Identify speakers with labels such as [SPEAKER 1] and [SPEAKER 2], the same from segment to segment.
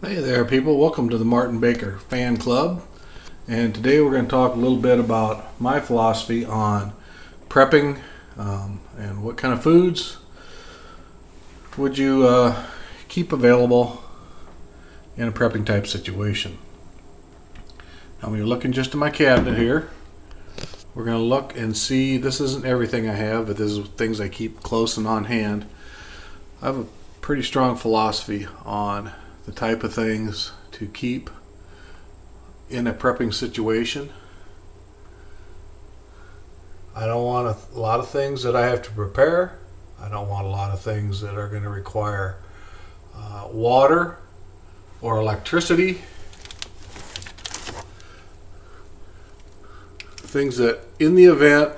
[SPEAKER 1] Hey there, people. Welcome to the Martin Baker Fan Club. And today we're going to talk a little bit about my philosophy on prepping and what kind of foods would you keep available in a prepping type situation. Now, when you're looking just in my cabinet here, we're going to look and see. This isn't everything I have, but this is things I keep close and on hand. I have a pretty strong philosophy on the type of things to keep in a prepping situation. I don't want a lot of things that I have to prepare. I don't want a lot of things that are going to require water or electricity. Things that, in the event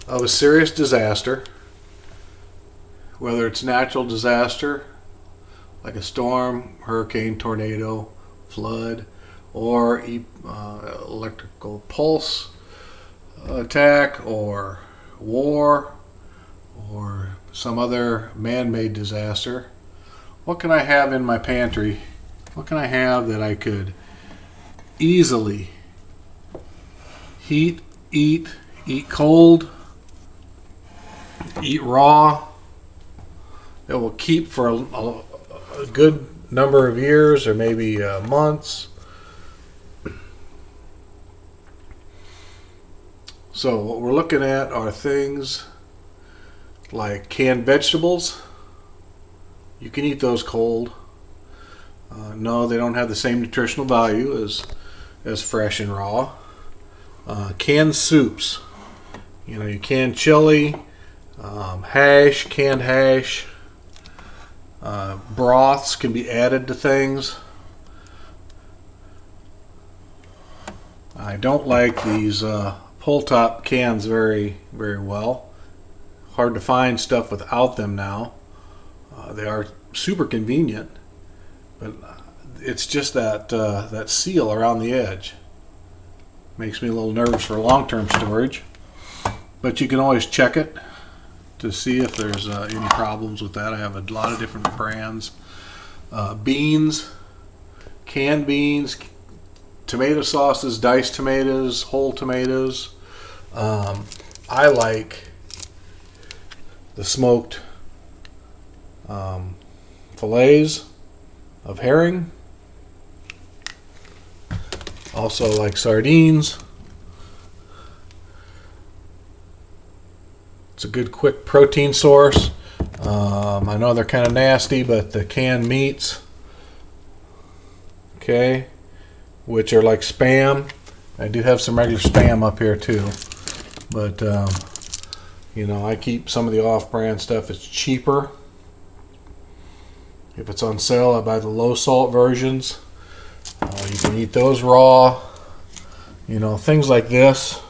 [SPEAKER 1] of a serious disaster, whether it's natural disaster like a storm, hurricane, tornado, flood, or electrical pulse attack, or war, or some other man-made disaster, what can I have in my pantry? What can I have that I could easily heat, eat cold, eat raw, that will keep for a good number of years or maybe months. So what we're looking at are things like canned vegetables. You can eat those cold. No, they don't have the same nutritional value as fresh and raw. Canned soups. You can chili, hash, canned hash. Broths can be added to things. I don't like these pull top cans very well. Hard to find stuff without them now. They are super convenient, but it's just that seal around the edge makes me a little nervous for long-term storage. But you can always check it to see if there's any problems with that. I have a lot of different brands. Beans, canned beans, tomato sauces, diced tomatoes, whole tomatoes. I like the smoked fillets of herring. Also like sardines. It's a good quick protein source. I know they're kind of nasty, but the canned meats, okay, which are like Spam. I do have some regular Spam up here too, but I keep some of the off-brand stuff. It's cheaper. If it's on sale, I buy the low salt versions. You can eat those raw. Things like this.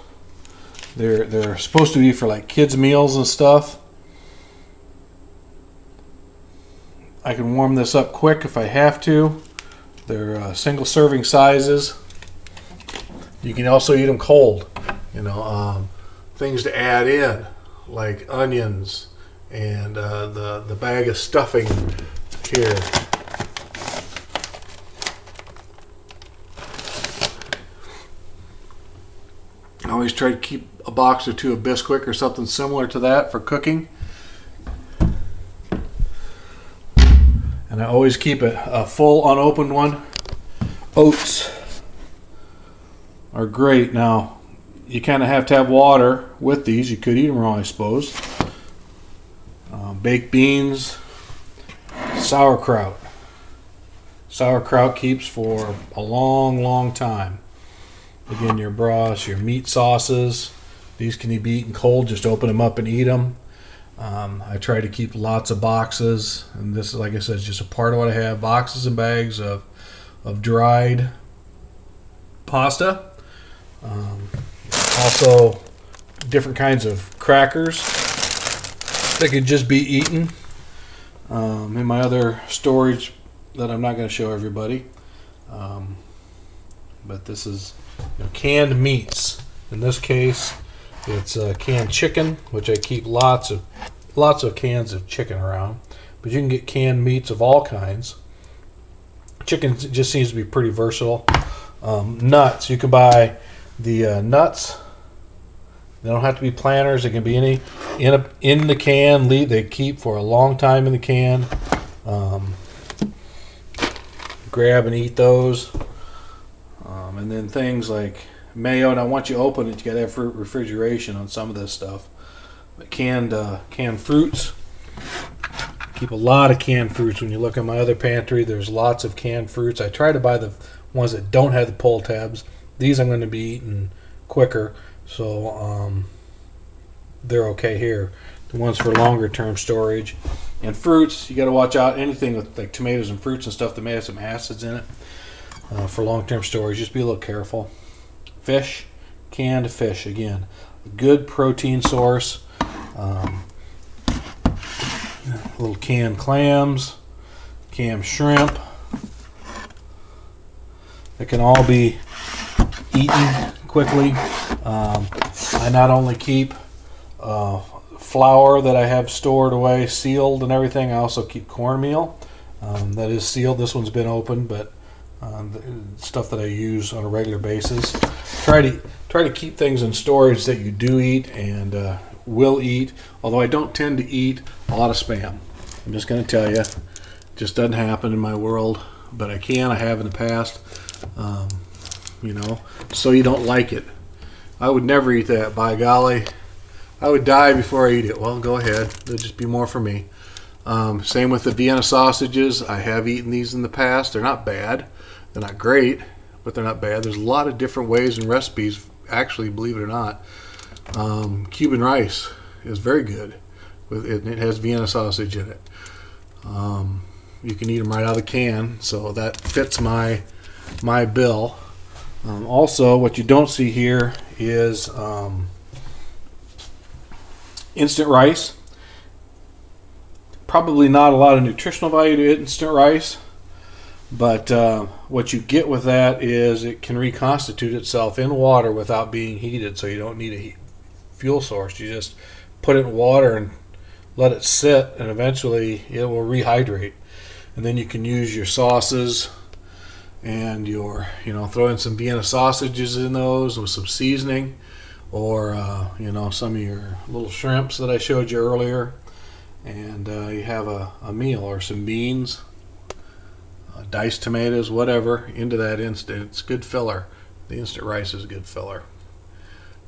[SPEAKER 1] They're supposed to be for like kids' meals and stuff. I can warm this up quick if I have to. They're single serving sizes. You can also eat them cold. Things to add in like onions and the bag of stuffing here. I always try to keep a box or two of Bisquick or something similar to that for cooking. And I always keep a full unopened one. Oats are great. Now, you kind of have to have water with these. You could eat them raw, I suppose. Baked beans, sauerkraut. Sauerkraut keeps for a long time. Again, your broths, your meat sauces, these can be eaten cold. Just open them up and eat them. I try to keep lots of boxes, and this is, like I said, is just a part of what I have. Boxes and bags of dried pasta. Also, different kinds of crackers that could just be eaten. In my other storage that I'm not going to show everybody. But this is canned meats. In this case, it's canned chicken, which I keep lots of cans of chicken around. but you can get canned meats of all kinds. Chicken just seems to be pretty versatile. Nuts, you can buy the nuts. They don't have to be planters. They can be any in the can. They keep for a long time in the can. Grab and eat those. And then things like mayo. Now, once you open it, you got to have refrigeration on some of this stuff. But canned fruits. Keep a lot of canned fruits. When you look at my other pantry, there's lots of canned fruits. I try to buy the ones that don't have the pull tabs. These I'm going to be eating quicker, so they're okay here. The ones for longer term storage. And fruits, you got to watch out. Anything with like tomatoes and fruits and stuff that may have some acids in it for long term storage. Just be a little careful. Fish, canned fish again, a good protein source. Little canned clams, canned shrimp. They can all be eaten quickly. I not only keep flour that I have stored away, sealed and everything. I also keep cornmeal that is sealed. This one's been opened, but stuff that I use on a regular basis. Try to keep things in storage that you do eat and will eat. Although I don't tend to eat a lot of Spam. I'm just going to tell you, it just doesn't happen in my world. But I have in the past. So you don't like it. I would never eat that. By golly, I would die before I eat it. Well, go ahead. It'll just be more for me. Same with the Vienna sausages. I have eaten these in the past. They're not bad. They're not great, but they're not bad. There's a lot of different ways and recipes, actually, believe it or not. Cuban rice is very good. It has Vienna sausage in it. You can eat them right out of the can, so that fits my bill. Also, what you don't see here is instant rice. Probably not a lot of nutritional value to instant rice, but what you get with that is it can reconstitute itself in water without being heated, so you don't need a fuel source. You just put it in water and let it sit, and eventually it will rehydrate. And then you can use your sauces and throw in some Vienna sausages in those with some seasoning, or some of your little shrimps that I showed you earlier, and you have a meal, or some beans, diced tomatoes, whatever, into that instant. It's good filler. The instant rice is a good filler.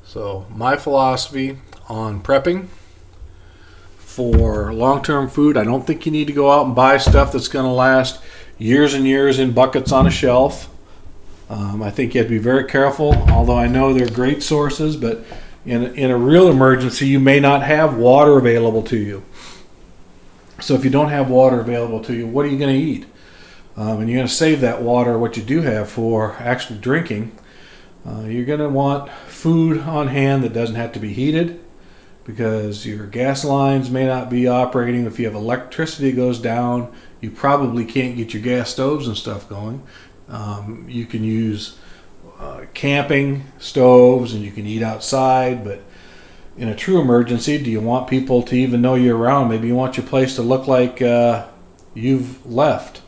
[SPEAKER 1] So my philosophy on prepping for long-term food, I don't think you need to go out and buy stuff that's going to last years and years in buckets on a shelf. I think you have to be very careful, although I know they're great sources, but in a real emergency, you may not have water available to you. So if you don't have water available to you, what are you going to eat? And you're going to save that water, what you do have, for actual drinking. You're going to want food on hand that doesn't have to be heated, because your gas lines may not be operating. If you have electricity that goes down, you probably can't get your gas stoves and stuff going. You can use camping stoves, and you can eat outside, but in a true emergency, do you want people to even know you're around? Maybe you want your place to look like you've left,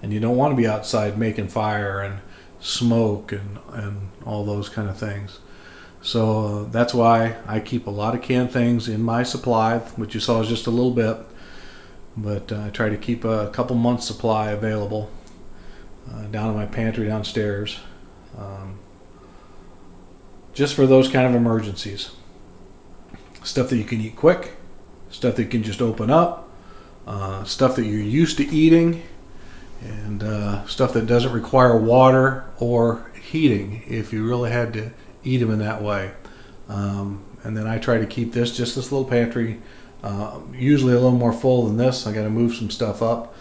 [SPEAKER 1] and you don't want to be outside making fire and smoke and all those kind of things. So that's why I keep a lot of canned things in my supply, which you saw is just a little bit, but I try to keep a couple months supply available down in my pantry downstairs, just for those kind of emergencies. Stuff that you can eat quick, stuff that you can just open up, stuff that you're used to eating, and stuff that doesn't require water or heating if you really had to eat them in that way. And then I try to keep this little pantry, usually a little more full than this. I got to move some stuff up.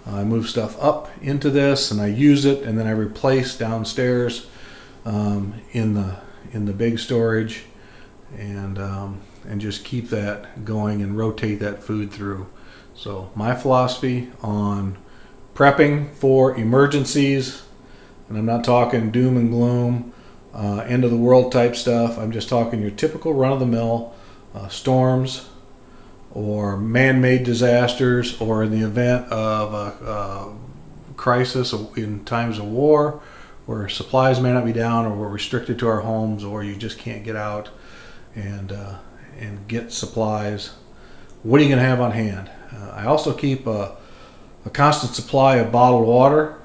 [SPEAKER 1] I move stuff up into this, and I use it, and then I replace downstairs in the big storage, and just keep that going and rotate that food through. So my philosophy on prepping for emergencies, and I'm not talking doom and gloom, end of the world type stuff. I'm just talking your typical run-of-the-mill storms, or man-made disasters, or in the event of a crisis in times of war, where supplies may not be down, or we're restricted to our homes, or you just can't get out and get supplies. What are you going to have on hand? I also keep a constant supply of bottled water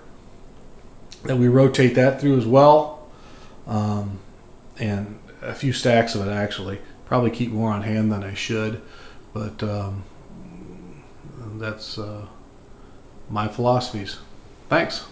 [SPEAKER 1] that we rotate that through as well, and a few stacks of it actually. Probably keep more on hand than I should, but that's my philosophies. Thanks.